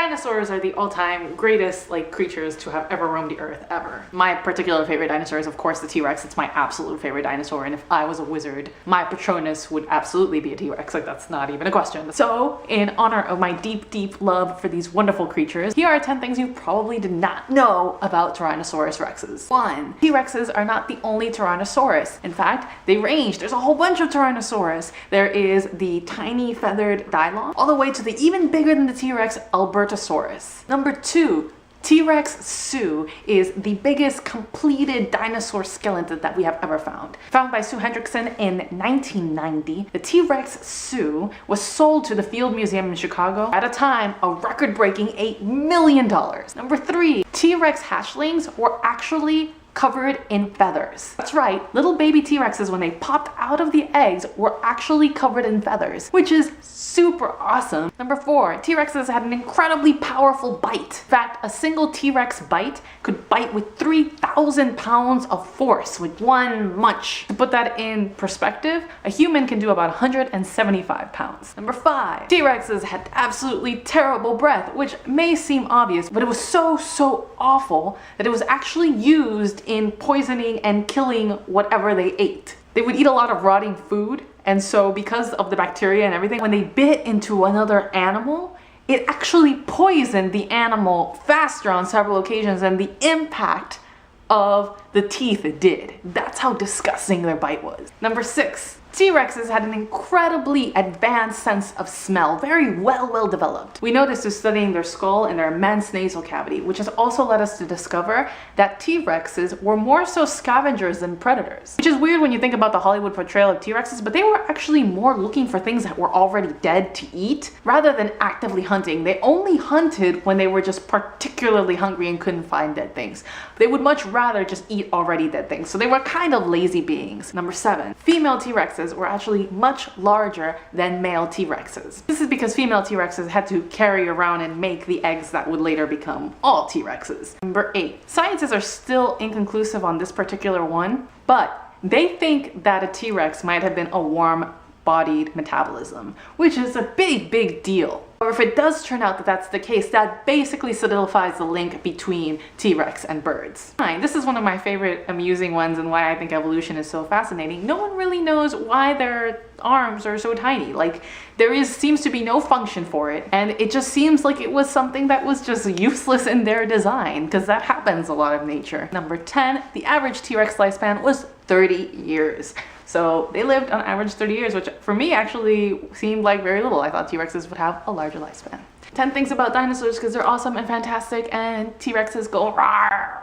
Dinosaurs are the all-time greatest creatures to have ever roamed the earth ever. My particular favorite dinosaur is of course the T-Rex. It's my absolute favorite dinosaur, and if I was a wizard, my Patronus would absolutely be a T-Rex. That's not even a question. So in honor of my deep love for these wonderful creatures, here are 10 things you probably did not know about Tyrannosaurus rexes. 1. T-Rexes are not the only Tyrannosaurus. In fact, they range. There's a whole bunch of Tyrannosaurus. There is the tiny feathered Dylon, all the way to the even bigger than the T-Rex Albertosaurus. Number 2. T-Rex Sue is the biggest completed dinosaur skeleton that we have ever found. Found by Sue Hendrickson in 1990, the T-Rex Sue was sold to the Field Museum in Chicago at a time a record-breaking $8 million. Number 3. T-Rex hatchlings were actually covered in feathers. That's right, little baby T-Rexes, when they popped out of the eggs, were actually covered in feathers, which is super awesome. Number 4, T-Rexes had an incredibly powerful bite. In fact, a single T-Rex bite could bite with 3,000 pounds of force with one munch. To put that in perspective, a human can do about 175 pounds. Number 5, T-Rexes had absolutely terrible breath, which may seem obvious, but it was so awful that it was actually used in poisoning and killing whatever they ate. They would eat a lot of rotting food, and so because of the bacteria and everything, when they bit into another animal, it actually poisoned the animal faster on several occasions than the impact of the teeth did. That's how disgusting their bite was. Number 6. T-Rexes had an incredibly advanced sense of smell, very well developed. We know this through studying their skull and their immense nasal cavity, which has also led us to discover that T-Rexes were more so scavengers than predators. Which is weird when you think about the Hollywood portrayal of T-Rexes, but they were actually more looking for things that were already dead to eat, rather than actively hunting. They only hunted when they were just particularly hungry and couldn't find dead things. They would much rather just eat already dead things, so they were kind of lazy beings. Number 7, female T-Rexes were actually much larger than male T-Rexes. This is because female T-Rexes had to carry around and make the eggs that would later become all T-Rexes. Number 8, scientists are still inconclusive on this particular one, but they think that a T-Rex might have been a warm-bodied metabolism, which is a big deal. However, if it does turn out that that's the case, that basically solidifies the link between T-Rex and birds. This is one of my favorite amusing ones and why I think evolution is so fascinating. No one really knows why their arms are so tiny. There seems to be no function for it, and it just seems like it was something that was just useless in their design, because that happens a lot of nature. Number 10, the average T-Rex lifespan was 30 years. So they lived on average 30 years, which for me actually seemed like very little. I thought T-Rexes would have a larger lifespan. 10 things about dinosaurs because they're awesome and fantastic, and T-Rexes go rawr.